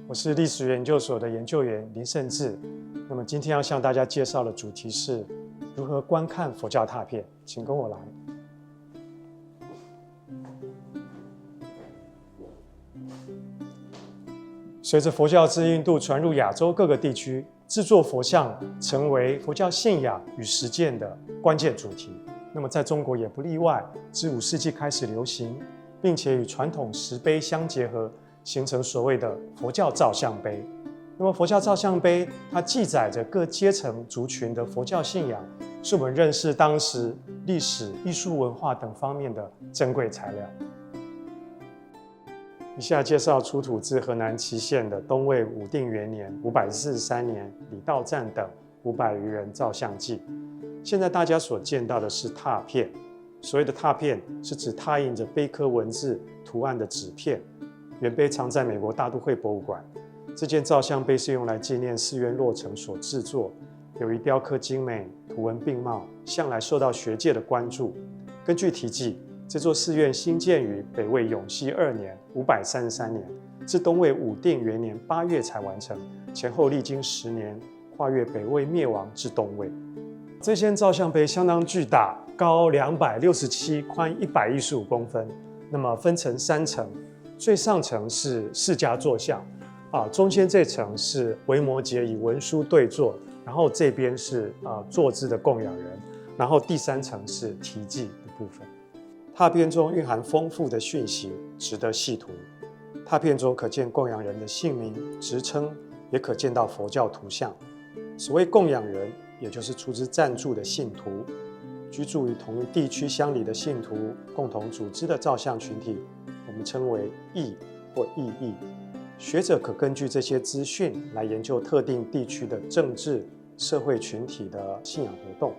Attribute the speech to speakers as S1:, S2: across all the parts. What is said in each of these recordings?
S1: 我是历史研究所的研究员林胜志。那么今天要向大家介绍的主题是如何观看佛教拓片，请跟我来。随着佛教之印度传入亚洲各个地区，制作佛像成为佛教信仰与实践的关键主题。那么在中国也不例外，自5世纪开始流行，并且与传统石碑相结合，形成所谓的佛教造像碑。那么佛教造像碑，它记载着各阶层族群的佛教信仰，是我们认识当时历史、艺术文化等方面的珍贵材料。以下介绍出土自河南淇县的东魏武定元年543年李道赞等500余人造像记。现在大家所见到的是拓片，所谓的拓片是指拓印着碑刻文字图案的纸片。原碑藏在美国大都会博物馆。这件造像碑是用来纪念寺院落成所制作，由于雕刻精美、图文并茂，向来受到学界的关注。根据题记，这座寺院兴建于北魏永熙2年533年，至东魏武定元年8月才完成，前后历经10年，跨越北魏灭亡至东魏。这件造像碑相当巨大，高267，宽115公分，那么分成3层。最上层是释迦坐像，中间这层是维摩诘以文书对坐，然后这边是坐姿的供养人，然后第3层是题记的部分。拓片中蕴含丰富的讯息，值得细读。拓片中可见供养人的姓名、职称，也可见到佛教图像。所谓供养人，也就是出自赞助的信徒，居住于同一地区乡里的信徒共同组织的造像群体，我们称为义或义义。学者可根据这些资讯来研究特定地区的政治、社会群体的信仰活动。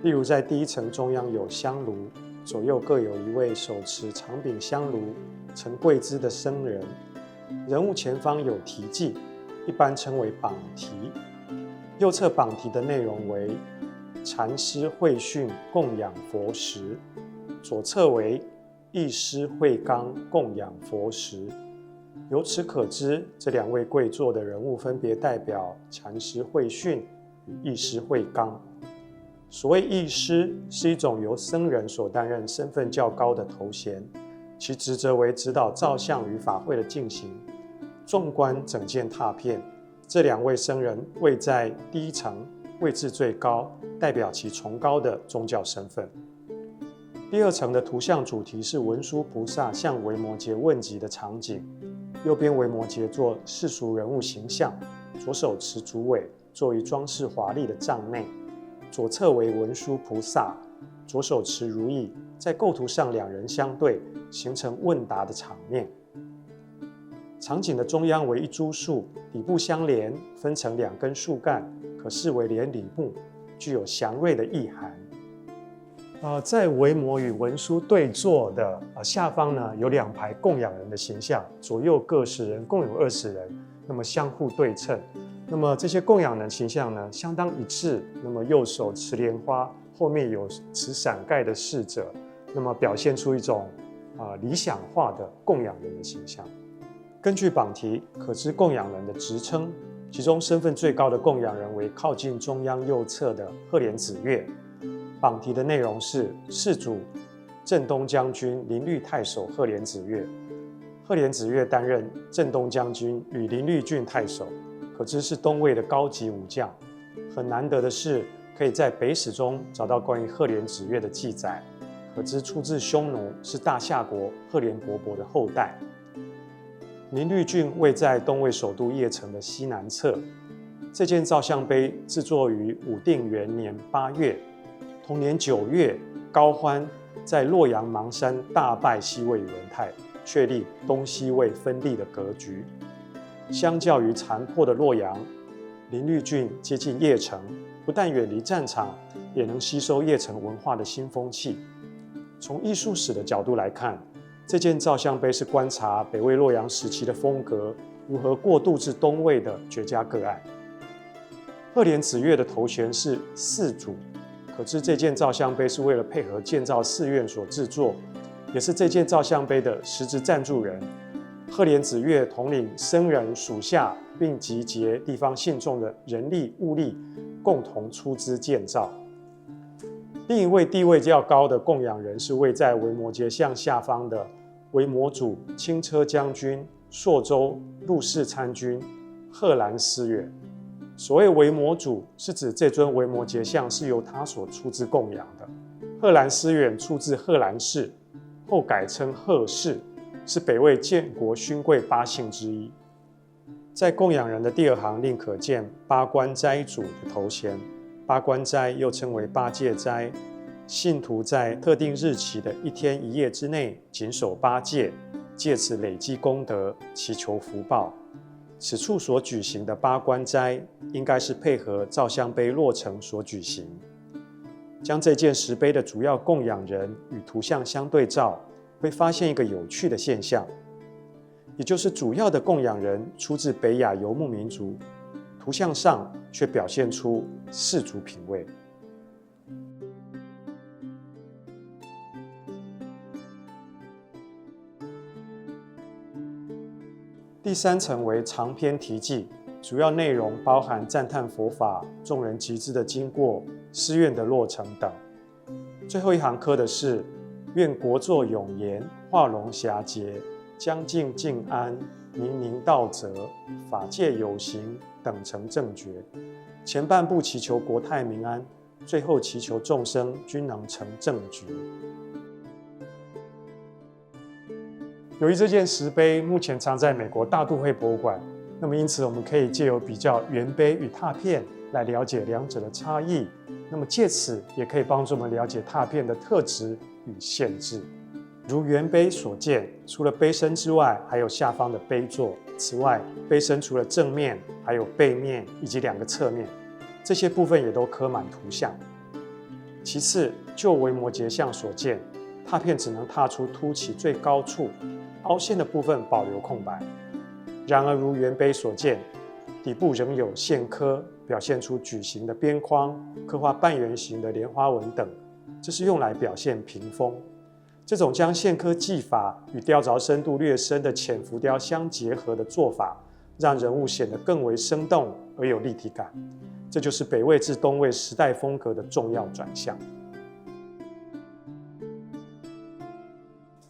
S1: 例如，在第1层中央有香炉，左右各有一位手持长柄香炉、呈跪姿的僧人，人物前方有题记，一般称为榜题。右侧榜题的内容为禅师会训供养佛石，左侧为义师会纲供养佛石。由此可知，这2位跪坐的人物分别代表禅师会训与义师会纲。所谓义师是一种由僧人所担任身份较高的头衔，其职责为指导造像与法会的进行。纵观整件拓片，这2位僧人位在第1层，位置最高，代表其崇高的宗教身份。第2层的图像主题是文殊菩萨向维摩诘问疾的场景。右边维摩诘做世俗人物形象，左手持竹苇，作为装饰华丽的帐内。左侧为文殊菩萨，左手持如意，在构图上2人相对，形成问答的场面。场景的中央为一株树，底部相连，分成2根树干，可视为连理木，具有祥瑞的意涵。在维摩与文殊对坐的下方呢，有2排供养人的形象，左右各10人，共有20人，那么相互对称。那么这些供养人形象呢，相当一致。那么右手持莲花，后面有持伞盖的侍者，那么表现出一种理想化的供养人的形象。根据榜题，可知供养人的职称，其中身份最高的供养人为靠近中央右侧的赫连子月。榜题的内容是世主镇东将军临律太守赫连子月。赫连子月担任镇东将军与临律郡太守，可知是东魏的高级武将。很难得的是，可以在北史中找到关于赫连子越的记载，可知出自匈奴，是大夏国赫连勃勃的后代。临淥郡位在东魏首都邺城的西南侧。这件造像碑制作于武定元年8月，同年9月，高欢在洛阳邙山大败西魏宇文泰，确立东西魏分立的格局。相较于残破的洛阳，临淥郡接近邺城，不但远离战场，也能吸收邺城文化的新风气。从艺术史的角度来看，这件造像碑是观察北魏洛阳时期的风格如何过渡至东魏的绝佳个案。赫连子越的头衔是寺主，可知这件造像碑是为了配合建造寺院所制作，也是这件造像碑的实质赞助人。赫连子越统领僧人属下，并集结地方信众的人力物力，共同出资建造。另一位地位较高的供养人是位在维摩诘像下方的维摩主轻车将军、朔州陆氏参军贺兰思远。所谓维摩主，是指这尊维摩诘像是由他所出资供养的。贺兰思远出自贺兰氏，后改称贺氏，是北魏建国勋贵8姓之一。在供养人的第2行另可见八关斋主的头衔。八关斋又称为八戒斋，信徒在特定日期的1天1夜之内谨守8戒，借此累积功德，祈求福报。此处所举行的八关斋，应该是配合造像碑落成所举行。将这件石碑的主要供养人与图像相对照，会发现一个有趣的现象，也就是主要的供养人出自北亚游牧民族，图像上却表现出氏族品味。第3层为长篇题记，主要内容包含赞叹佛法、众人集资的经过、寺院的落成等。最后一行刻的是愿国祚永延，化龙遐劫，将尽静安，明宁道泽，法界有形，等成正觉。前半部祈求国泰民安，最后祈求众生均能成正觉。由于这件石碑目前藏在美国大都会博物馆，那么因此我们可以借由比较原碑与拓片来了解两者的差异，那么借此也可以帮助我们了解拓片的特质与限制。如原碑所见，除了碑身之外，还有下方的碑座。此外，碑身除了正面，还有背面以及2个侧面，这些部分也都刻满图像。其次，就维摩诘像所见，拓片只能拓出凸起最高处，凹陷的部分保留空白。然而如原碑所见，底部仍有线刻，表现出矩形的边框，刻画半圆形的莲花纹等，这是用来表现屏风。这种将线刻技法与雕凿深度略深的浅浮雕相结合的做法，让人物显得更为生动而有立体感。这就是北魏至东魏时代风格的重要转向。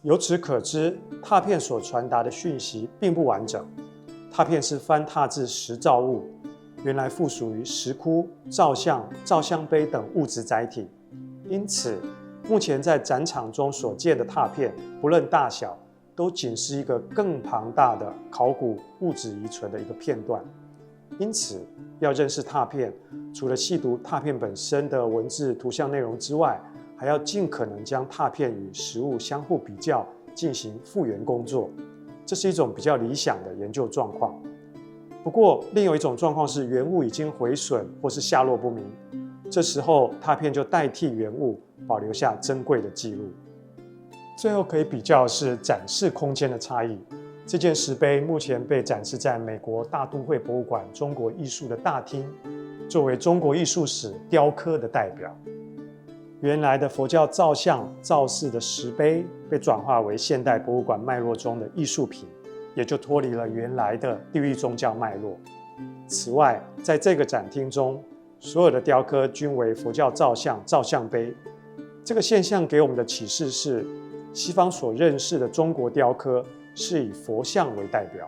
S1: 由此可知，拓片所传达的讯息并不完整。拓片是翻拓自石造物，原来附属于石窟、造像、造像碑等物质载体，因此目前在展场中所见的拓片，不论大小，都仅是一个更庞大的考古物质遗存的一个片段。因此，要认识拓片，除了细读拓片本身的文字、图像内容之外，还要尽可能将拓片与实物相互比较，进行复原工作。这是一种比较理想的研究状况。不过，另有一种状况是原物已经毁损或是下落不明，这时候拓片就代替原物，保留下珍贵的记录。最后可以比较的是展示空间的差异。这件石碑目前被展示在美国大都会博物馆中国艺术的大厅，作为中国艺术史雕刻的代表。原来的佛教造像、造寺的石碑被转化为现代博物馆脉络中的艺术品，也就脱离了原来的地域宗教脉络。此外，在这个展厅中，所有的雕刻均为佛教造像、造像碑。这个现象给我们的启示是，西方所认识的中国雕刻是以佛像为代表。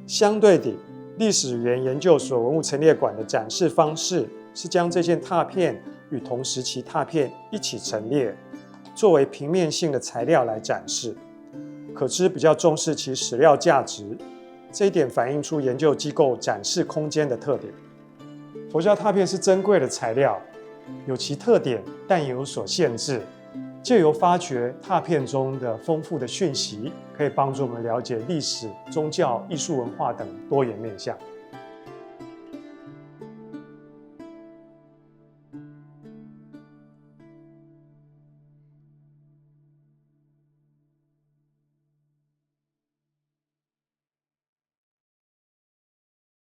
S1: 相对地，历史语言研究所文物陈列馆的展示方式是将这件拓片与同时期拓片一起陈列，作为平面性的材料来展示，可知比较重视其史料价值，这一点反映出研究机构展示空间的特点。佛教拓片是珍贵的材料，有其特点，但也有所限制。借由发掘拓片中的丰富的讯息，可以帮助我们了解历史、宗教、艺术文化等多元面向。